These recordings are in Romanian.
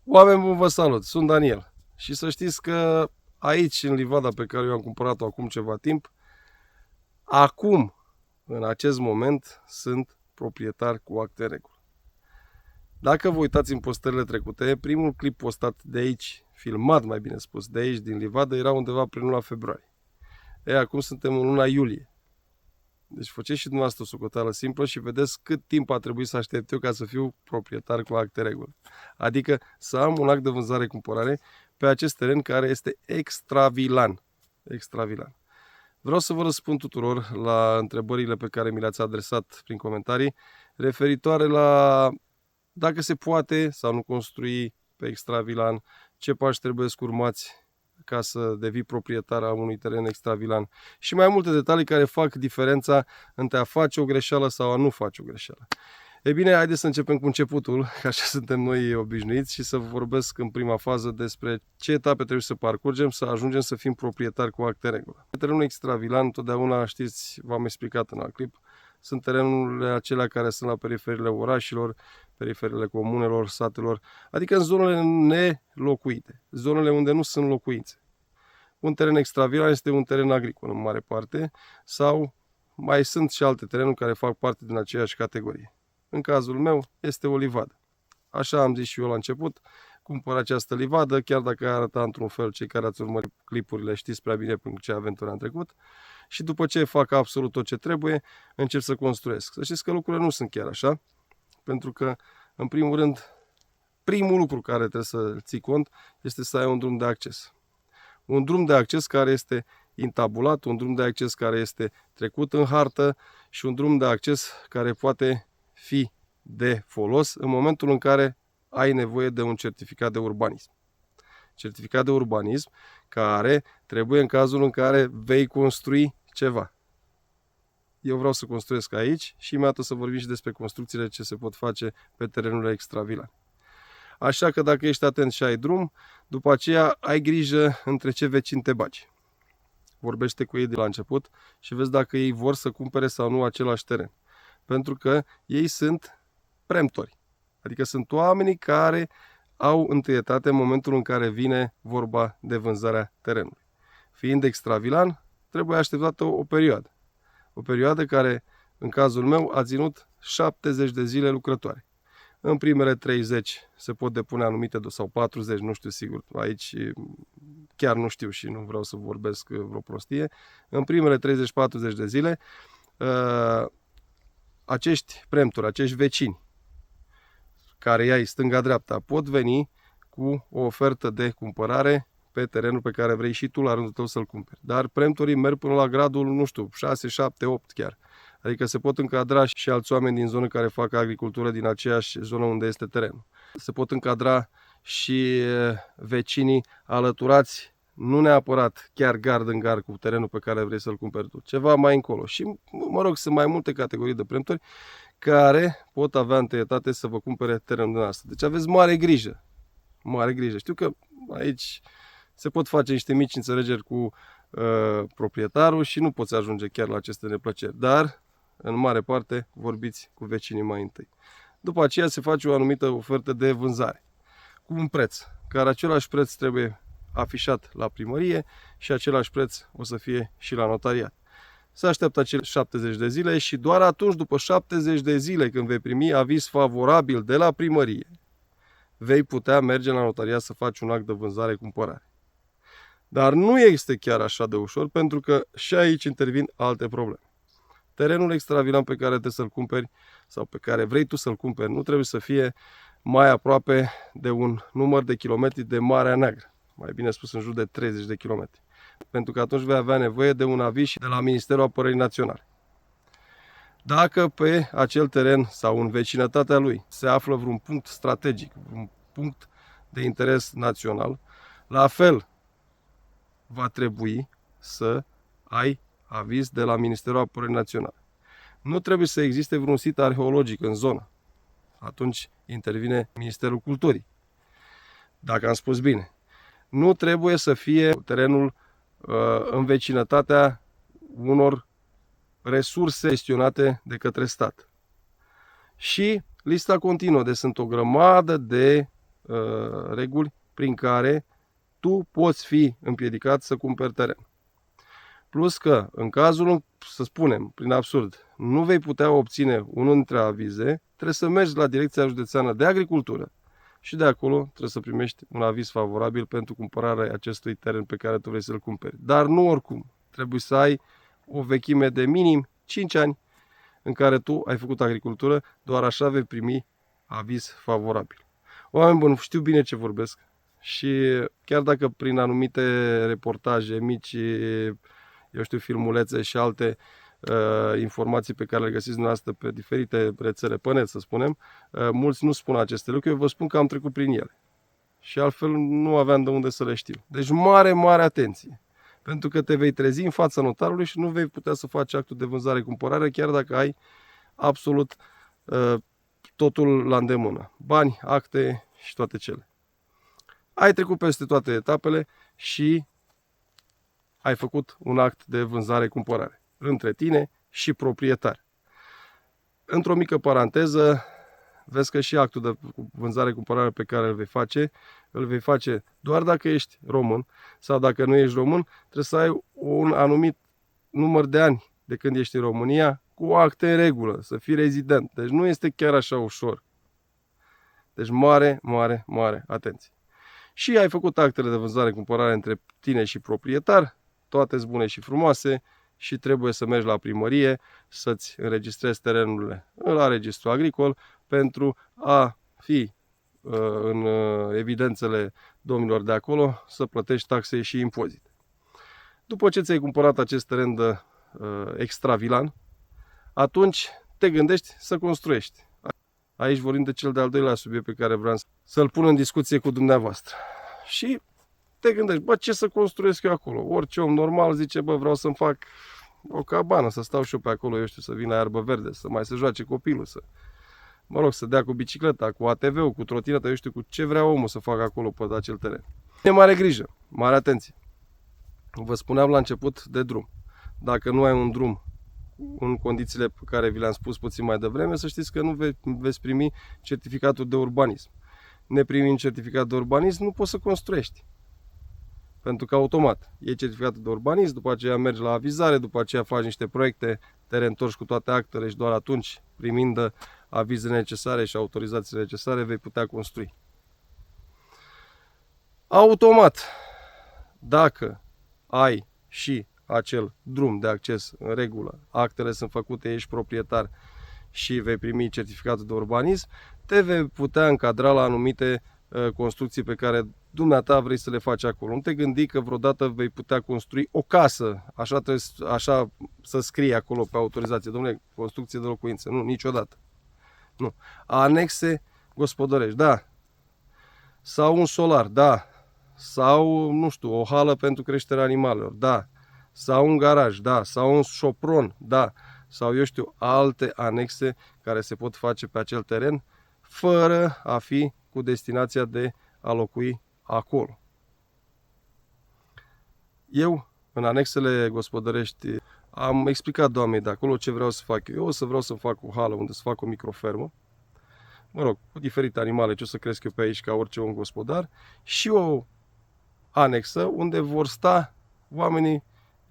Oameni buni, vă salut! Sunt Daniel și să știți că aici, în livada pe care eu am cumpărat-o acum ceva timp, acum, în acest moment, sunt proprietar cu acte în regulă. Dacă vă uitați în postările trecute, primul clip postat de aici, filmat mai bine spus, de aici, din livadă, era undeva prin luna februarie. Acum suntem în luna iulie. Deci faceți și dumneavoastră o socoteală simplă și vedeți cât timp a trebuit să aștept eu ca să fiu proprietar cu acte regulă. Adică să am un act de vânzare-cumpărare pe acest teren care este extravilan. Extravilan. Vreau să vă răspund tuturor la întrebările pe care mi le-ați adresat prin comentarii referitoare la dacă se poate sau nu construi pe extravilan, ce pași trebuie urmați ca să devii proprietar a unui teren extravilan și mai multe detalii care fac diferența între a face o greșeală sau a nu face o greșeală. Ei bine, haideți să începem cu începutul, că așa suntem noi obișnuiți, și să vorbesc în prima fază despre ce etape trebuie să parcurgem să ajungem să fim proprietari cu acte în regulă. Terenul extravilan, întotdeauna știți, v-am explicat în alt clip, sunt terenurile acelea care sunt la periferiile orașelor, periferiile comunelor, satelor, adică în zonele nelocuite, zonele unde nu sunt locuințe. Un teren extravilan este un teren agricol în mare parte sau mai sunt și alte terenuri care fac parte din aceeași categorie. În cazul meu este o livadă. Așa am zis și eu la început, cumpăr această livadă, chiar dacă arăta într-un fel, cei care ați urmărit clipurile știți prea bine prin ce aventură am trecut, și după ce fac absolut tot ce trebuie, încep să construiesc. Să știți că lucrurile nu sunt chiar așa, pentru că, în primul rând, primul lucru care trebuie să ții cont este să ai un drum de acces. Un drum de acces care este intabulat, un drum de acces care este trecut în hartă și un drum de acces care poate fi de folos în momentul în care ai nevoie de un certificat de urbanism. Certificat de urbanism care trebuie în cazul în care vei construi ceva. Eu vreau să construiesc aici și imediat o să vorbim și despre construcțiile ce se pot face pe terenurile extravilane. Așa că dacă ești atent și ai drum, după aceea ai grijă între ce vecini te bagi. Vorbește cu ei de la început și vezi dacă ei vor să cumpere sau nu același teren. Pentru că ei sunt preemptori. Adică sunt oamenii care au întâietate în momentul în care vine vorba de vânzarea terenului. Fiind extravilan, trebuie așteptată o perioadă. O perioadă care, în cazul meu, a ținut 70 de zile lucrătoare. În primele 30 se pot depune anumite, sau 40, nu știu sigur, aici chiar nu știu și nu vreau să vorbesc vreo prostie. În primele 30-40 de zile, acești preemptori, acești vecini, care i-ai stânga-dreapta, pot veni cu o ofertă de cumpărare pe terenul pe care vrei și tu la rândul tău să-l cumperi. Dar preemptorii merg până la gradul, nu știu, 6, 7, 8 chiar. Adică se pot încadra și alți oameni din zonă care fac agricultură din aceeași zonă unde este terenul. Se pot încadra și vecinii alăturați, nu neapărat chiar gard în gard cu terenul pe care vrei să-l cumperi tu, ceva mai încolo. Și, mă rog, sunt mai multe categorii de preemptori care pot avea întâietate să vă cumpere terenul dumneavoastră. Deci aveți mare grijă. Mare grijă. Știu că aici se pot face niște mici înțelegeri cu proprietarul și nu poți ajunge chiar la aceste neplăceri. Dar, în mare parte, vorbiți cu vecinii mai întâi. După aceea se face o anumită ofertă de vânzare cu un preț, care același preț trebuie afișat la primărie și același preț o să fie și la notariat. Se așteaptă acele 70 de zile și doar atunci, după 70 de zile, când vei primi aviz favorabil de la primărie, vei putea merge la notariat să faci un act de vânzare-cumpărare. Dar nu este chiar așa de ușor, pentru că și aici intervin alte probleme. Terenul extravilan pe care trebuie să-l cumperi sau pe care vrei tu să-l cumperi nu trebuie să fie mai aproape de un număr de kilometri de Marea Neagră, mai bine spus în jur de 30 de kilometri. Pentru că atunci vei avea nevoie de un aviz de la Ministerul Apărării Naționale. Dacă pe acel teren sau în vecinătatea lui se află vreun punct strategic, un punct de interes național, la fel va trebui să ai aviz de la Ministerul Apărării Naționale. Nu trebuie să existe vreun sit arheologic în zonă. Atunci intervine Ministerul Culturii. Dacă am spus bine. Nu trebuie să fie terenul în vecinătatea unor resurse gestionate de către stat. Și lista continuă, deci sunt o grămadă de reguli prin care tu poți fi împiedicat să cumperi teren. Plus că, în cazul, să spunem, prin absurd, nu vei putea obține unul dintre avize, trebuie să mergi la Direcția Județeană de Agricultură și de acolo trebuie să primești un aviz favorabil pentru cumpărarea acestui teren pe care tu vrei să-l cumperi. Dar nu oricum. Trebuie să ai o vechime de minim 5 ani în care tu ai făcut agricultură, doar așa vei primi aviz favorabil. Oameni buni, știu bine ce vorbesc și chiar dacă prin anumite reportaje mici, eu știu, filmulețe și alte informații pe care le găsiți dumneavoastră pe diferite rețele pe net, să spunem, mulți nu spun aceste lucruri, eu vă spun că am trecut prin ele. Și altfel nu aveam de unde să le știu. Deci mare, mare atenție! Pentru că te vei trezi în fața notarului și nu vei putea să faci actul de vânzare-cumpărare chiar dacă ai absolut totul la îndemână. Bani, acte și toate cele. Ai trecut peste toate etapele și ai făcut un act de vânzare-cumpărare între tine și proprietar. Într-o mică paranteză, vezi că și actul de vânzare-cumpărare pe care îl vei face doar dacă ești român sau dacă nu ești român, trebuie să ai un anumit număr de ani de când ești în România cu acte în regulă, să fii rezident. Deci nu este chiar așa ușor. Deci mare, mare, mare atenție. Și ai făcut actele de vânzare-cumpărare între tine și proprietar, toate sunt bune și frumoase și trebuie să mergi la primărie să-ți înregistrezi terenurile la registru agricol pentru a fi în evidențele domnilor de acolo să plătești taxe și impozite. După ce ți-ai cumpărat acest teren de extravilan, atunci te gândești să construiești. Aici vorbim de cel de-al doilea subiect pe care vreau să-l pun în discuție cu dumneavoastră. Și te gândești, bă, ce să construiesc eu acolo? Orice om normal zice, bă, vreau să-mi fac o cabană, să stau și eu pe acolo, eu știu, să vin la iarbă verde, să mai se joace copilul, să dea cu bicicleta, cu ATV-ul, cu trotineta, eu știu cu ce vrea omul să facă acolo pe acel teren. E mare grijă, mare atenție. Vă spuneam la început de drum. Dacă nu ai un drum în condițiile pe care vi le-am spus puțin mai devreme, să știți că nu veți primi certificatul de urbanism. Neprimind certificat de urbanism, nu poți să construiești. Pentru că automat iei certificatul de urbanism, după aceea mergi la avizare, după aceea faci niște proiecte, te reîntorci cu toate actele și doar atunci, primind avizele necesare și autorizațiile necesare, vei putea construi. Automat, dacă ai și acel drum de acces în regulă, actele sunt făcute, ești proprietar și vei primi certificatul de urbanism, te vei putea încadra la anumite construcții pe care dumneata vrei să le faci acolo. Nu te gândi că vreodată vei putea construi o casă, așa să scrie acolo pe autorizație, domnule, construcție de locuințe. Nu, niciodată. Nu. Anexe gospodărești, da. Sau un solar, da. Sau, nu știu, o hală pentru creșterea animalelor, da. Sau un garaj, da. Sau un șopron, da. Sau, eu știu, alte anexe care se pot face pe acel teren fără a fi cu destinația de a locui acolo. Eu, în anexele gospodărești, am explicat doamnei de acolo ce vreau să fac. Eu o să vreau să fac o hală unde să fac o microfermă, mă rog, cu diferite animale, ce o să cresc eu pe aici ca orice om gospodar, și o anexă unde vor sta oamenii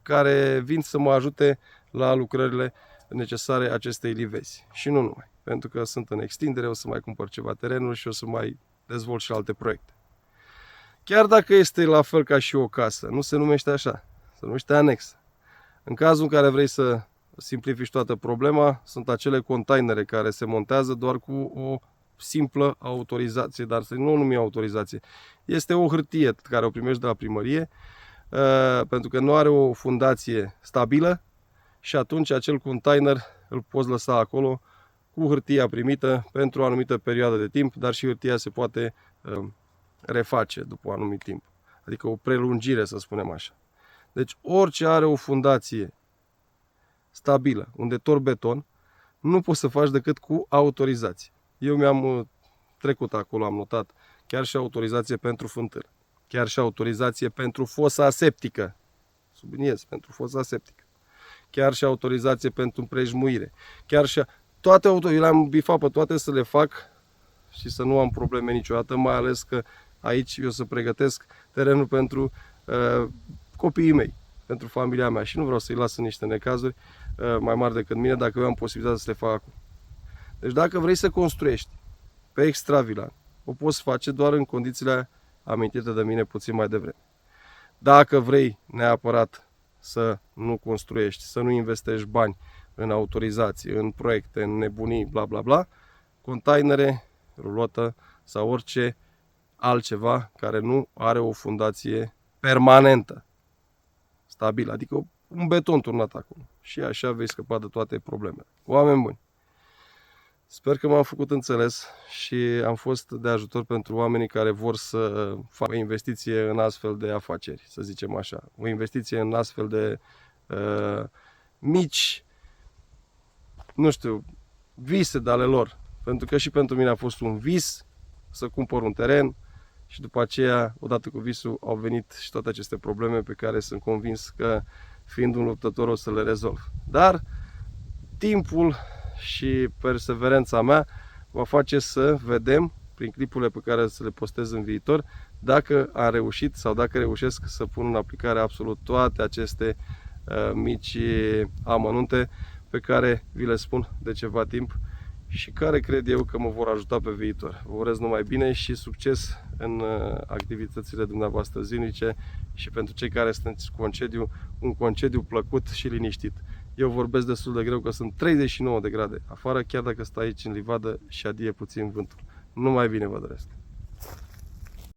care vin să mă ajute la lucrările necesare acestei livezi. Și nu numai, pentru că sunt în extindere, o să mai cumpăr ceva terenuri și o să mai dezvolt și alte proiecte. Chiar dacă este la fel ca și o casă, nu se numește așa, se numește anexă. În cazul în care vrei să simplifici toată problema, sunt acele containere care se montează doar cu o simplă autorizație, dar să nu o numim autorizație. Este o hârtie care o primești de la primărie, pentru că nu are o fundație stabilă și atunci acel container îl poți lăsa acolo cu hârtia primită pentru o anumită perioadă de timp, dar și hârtia se poate reface după un anumit timp. Adică o prelungire, să spunem așa. Deci orice are o fundație stabilă, unde torbi beton, nu poți să faci decât cu autorizație. Eu mi-am trecut acolo, am notat chiar și autorizație pentru fântână, chiar și autorizație pentru fosa septică, subliniez, pentru fosa septică, chiar și autorizație pentru împrejmuire, chiar și toate eu le-am bifat pe toate să le fac și să nu am probleme niciodată, mai ales că aici eu să pregătesc terenul pentru copiii mei, pentru familia mea și nu vreau să-i las în niște necazuri mai mari decât mine dacă eu am posibilitatea să le fac acum. Deci dacă vrei să construiești pe extravilan, o poți face doar în condițiile amintite de mine puțin mai devreme. Dacă vrei neapărat să nu construiești, să nu investești bani în autorizații, în proiecte, în nebunii, bla bla bla, containere, rulotă sau orice altceva care nu are o fundație permanentă, stabilă, adică un beton turnat acolo. Și așa vei scăpa de toate problemele. Oameni buni, sper că m-am făcut înțeles și am fost de ajutor pentru oamenii care vor să facă o investiție în astfel de afaceri, să zicem așa. O investiție în astfel de mici, nu știu, vise de ale lor. Pentru că și pentru mine a fost un vis să cumpăr un teren și după aceea, odată cu visul, au venit și toate aceste probleme pe care sunt convins că, fiind un luptător, o să le rezolv. Dar timpul și perseverența mea va face să vedem, prin clipurile pe care să le postez în viitor, dacă am reușit sau dacă reușesc să pun în aplicare absolut toate aceste mici amănunte pe care vi le spun de ceva timp și care cred eu că mă vor ajuta pe viitor. Vă urez numai bine și succes în activitățile dumneavoastră zilnice și pentru cei care sunteți concediu, un concediu plăcut și liniștit. Eu vorbesc destul de greu că sunt 39 de grade afară, chiar dacă stai aici în livadă și adie puțin vântul. Numai bine vă doresc!